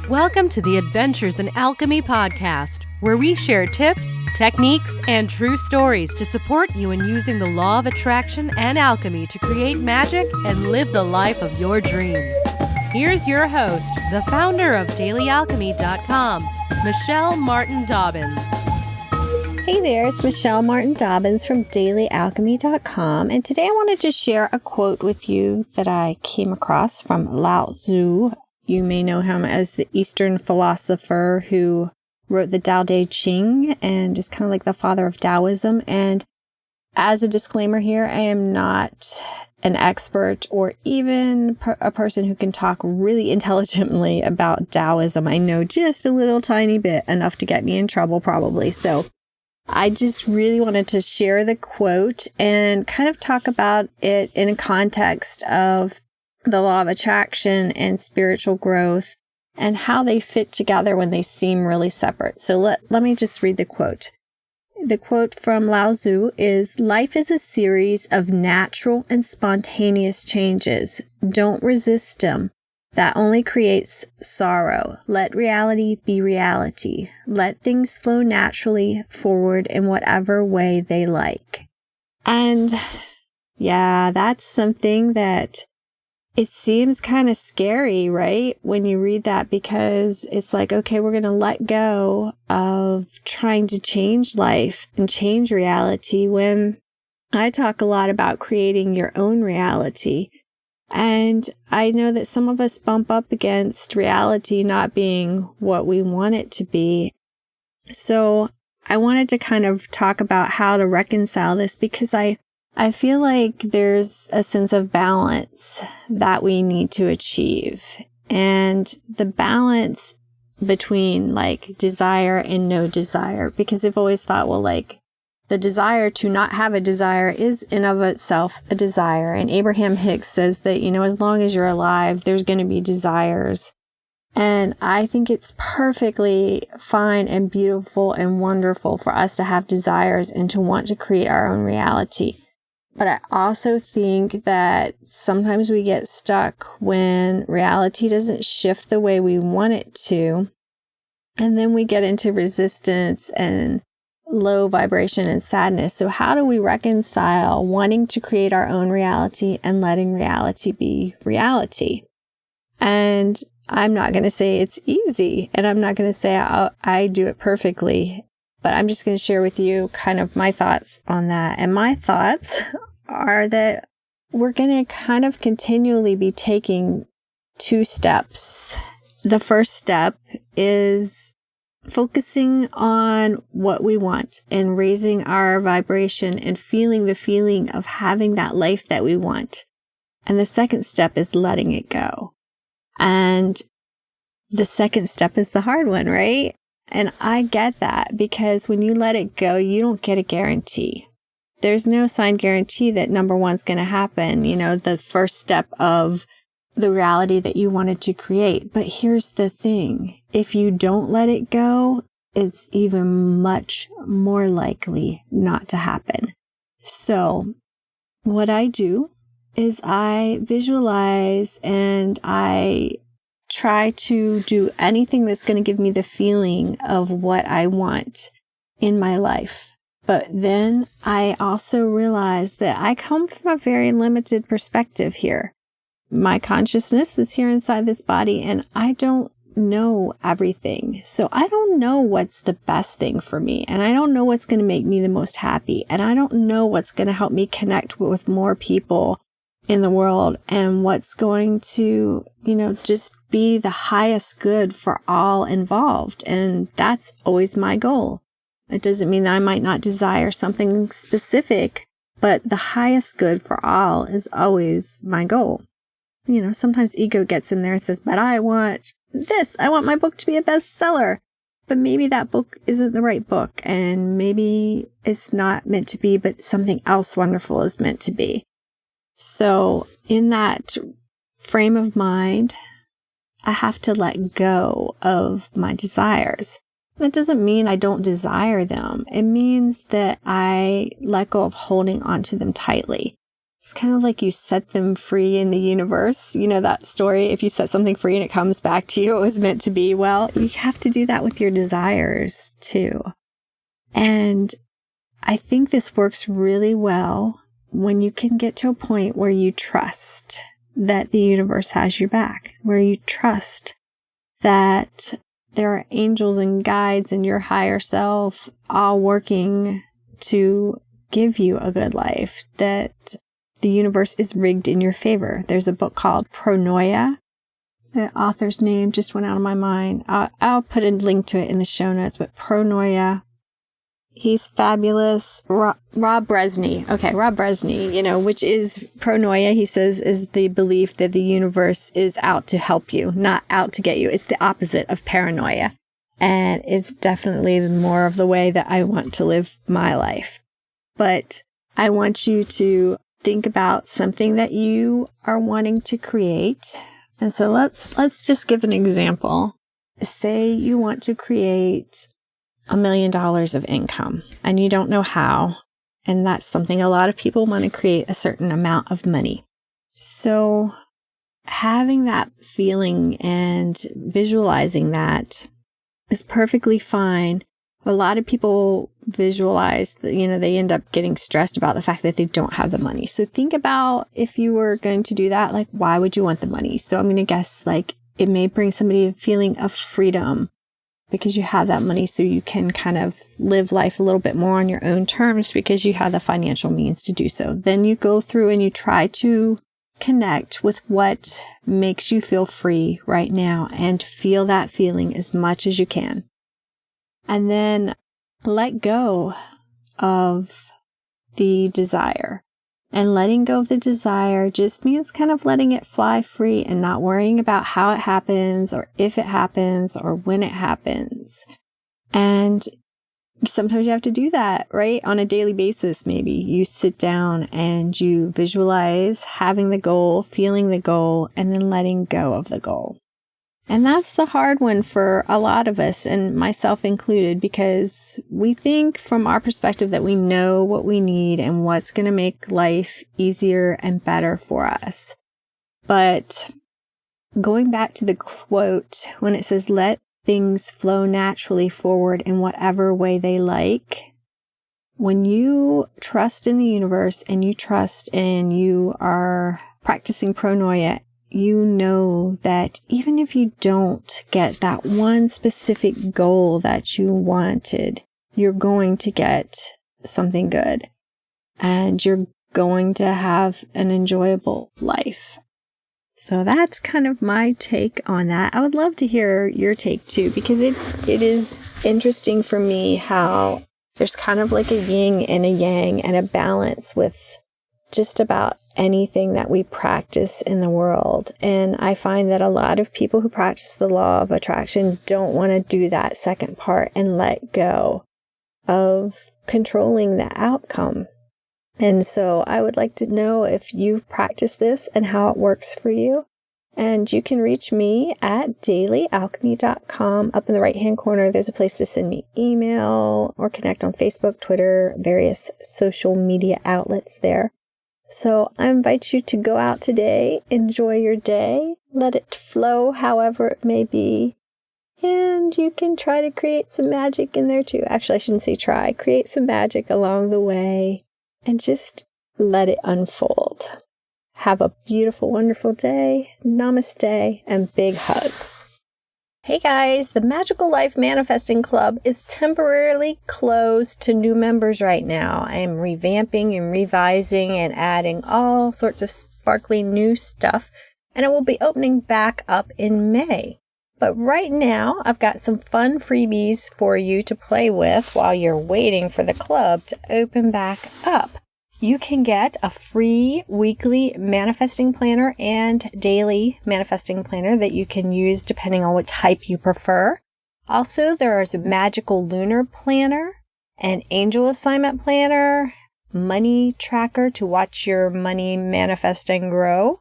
Welcome to the Adventures in Alchemy podcast, where we share tips, techniques, and true stories to support you in using the law of attraction and alchemy to create magic and live the life of your dreams. Here's your host, the founder of DailyAlchemy.com, Michelle Martin Dobbins. Hey there, it's Michelle Martin Dobbins from DailyAlchemy.com, and today I wanted to share a quote with you that I came across from Lao Tzu. You may know him as the Eastern philosopher who wrote the Tao Te Ching and is kind of like the father of Taoism. And as a disclaimer here, I am not an expert or even a person who can talk really intelligently about Taoism. I know just a little tiny bit, enough to get me in trouble probably. So I just really wanted to share the quote and kind of talk about it in a context of the law of attraction and spiritual growth and how they fit together when they seem really separate. So let me just read the quote. The quote from Lao Tzu is, "Life is a series of natural and spontaneous changes. Don't resist them. That only creates sorrow. Let reality be reality. Let things flow naturally forward in whatever way they like." And yeah, that's something that it seems kind of scary, right? When you read that, because it's like, okay, we're going to let go of trying to change life and change reality, when I talk a lot about creating your own reality. And I know that some of us bump up against reality not being what we want it to be. So I wanted to kind of talk about how to reconcile this, because I feel like there's a sense of balance that we need to achieve. And the balance between like desire and no desire, because I've always thought, well, like the desire to not have a desire is in of itself a desire. And Abraham Hicks says that, as long as you're alive, there's going to be desires. And I think it's perfectly fine and beautiful and wonderful for us to have desires and to want to create our own reality. But I also think that sometimes we get stuck when reality doesn't shift the way we want it to. And then we get into resistance and low vibration and sadness. So how do we reconcile wanting to create our own reality and letting reality be reality? And I'm not going to say it's easy, and I'm not going to say I do it perfectly, but I'm just going to share with you kind of my thoughts on that. And my thoughts are that we're going to kind of continually be taking two steps. The first step is focusing on what we want and raising our vibration and feeling the feeling of having that life that we want. And the second step is letting it go. And the second step is the hard one, right? And I get that, because when you let it go, you don't get a guarantee. There's no signed guarantee that number one's going to happen, the first step of the reality that you wanted to create. But here's the thing. If you don't let it go, it's even much more likely not to happen. So what I do is I visualize and I try to do anything that's going to give me the feeling of what I want in my life. But then I also realize that I come from a very limited perspective here. My consciousness is here inside this body, and I don't know everything. So I don't know what's the best thing for me, and I don't know what's going to make me the most happy, and I don't know what's going to help me connect with more people in the world, and what's going to, just be the highest good for all involved. And that's always my goal. It doesn't mean that I might not desire something specific, but the highest good for all is always my goal. Sometimes ego gets in there and says, but I want this. I want my book to be a bestseller. But maybe that book isn't the right book, and maybe it's not meant to be, but something else wonderful is meant to be. So in that frame of mind, I have to let go of my desires. That doesn't mean I don't desire them. It means that I let go of holding onto them tightly. It's kind of like you set them free in the universe. You know that story, if you set something free and it comes back to you, it was meant to be. Well, you have to do that with your desires too. And I think this works really well when you can get to a point where you trust that the universe has your back, where you trust that there are angels and guides and your higher self all working to give you a good life, that the universe is rigged in your favor. There's a book called Pronoia. The author's name just went out of my mind. I'll put a link to it in the show notes, but Pronoia. He's fabulous. Rob Bresney. Okay, Rob Bresney, which is Pronoia, he says, is the belief that the universe is out to help you, not out to get you. It's the opposite of paranoia. And it's definitely more of the way that I want to live my life. But I want you to think about something that you are wanting to create. And so let's just give an example. Say you want to create $1 million of income and you don't know how. And that's something a lot of people want to create, a certain amount of money. So having that feeling and visualizing that is perfectly fine. A lot of people visualize that, they end up getting stressed about the fact that they don't have the money. So think about if you were going to do that, like, why would you want the money? So I'm going to guess it may bring somebody a feeling of freedom because you have that money, so you can kind of live life a little bit more on your own terms because you have the financial means to do so. Then you go through and you try to connect with what makes you feel free right now and feel that feeling as much as you can. And then let go of the desire. And letting go of the desire just means kind of letting it fly free and not worrying about how it happens or if it happens or when it happens. And sometimes you have to do that, right? On a daily basis, maybe you sit down and you visualize having the goal, feeling the goal, and then letting go of the goal. And that's the hard one for a lot of us, and myself included, because we think from our perspective that we know what we need and what's going to make life easier and better for us. But going back to the quote, when it says, let things flow naturally forward in whatever way they like, when you trust in the universe and you trust and you are practicing pronoia, you know that even if you don't get that one specific goal that you wanted, you're going to get something good and you're going to have an enjoyable life. So that's kind of my take on that. I would love to hear your take too, because it is interesting for me how there's kind of like a yin and a yang and a balance with just about anything that we practice in the world. And I find that a lot of people who practice the law of attraction don't want to do that second part and let go of controlling the outcome. And so I would like to know if you practice this and how it works for you. And you can reach me at dailyalchemy.com. Up in the right-hand corner, there's a place to send me email or connect on Facebook, Twitter, various social media outlets there. So I invite you to go out today, enjoy your day, let it flow however it may be, and you can try to create some magic in there too. Actually, I shouldn't say try. Create some magic along the way and just let it unfold. Have a beautiful, wonderful day. Namaste and big hugs. Hey guys, the Magical Life Manifesting Club is temporarily closed to new members right now. I am revamping and revising and adding all sorts of sparkly new stuff, and it will be opening back up in May. But right now, I've got some fun freebies for you to play with while you're waiting for the club to open back up. You can get a free weekly manifesting planner and daily manifesting planner that you can use depending on what type you prefer. Also, there is a magical lunar planner, an angel assignment planner, money tracker to watch your money manifest and grow,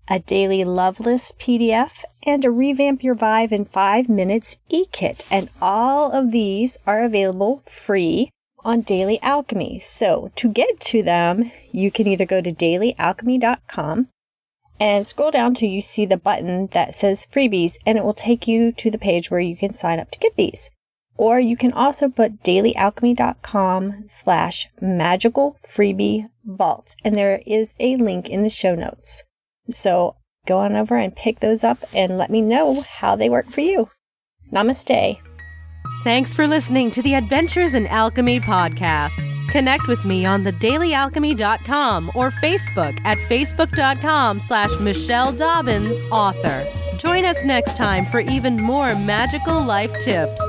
a daily love list PDF, and a revamp your vibe in 5 minutes e-kit. And all of these are available free on Daily Alchemy. So to get to them, you can either go to dailyalchemy.com and scroll down till you see the button that says freebies, and it will take you to the page where you can sign up to get these. Or you can also put dailyalchemy.com/magicalfreebievault, and there is a link in the show notes. So go on over and pick those up and let me know how they work for you. Namaste. Thanks for listening to the Adventures in Alchemy podcast. Connect with me on thedailyalchemy.com or Facebook at facebook.com/Michelle Dobbins, author. Join us next time for even more magical life tips.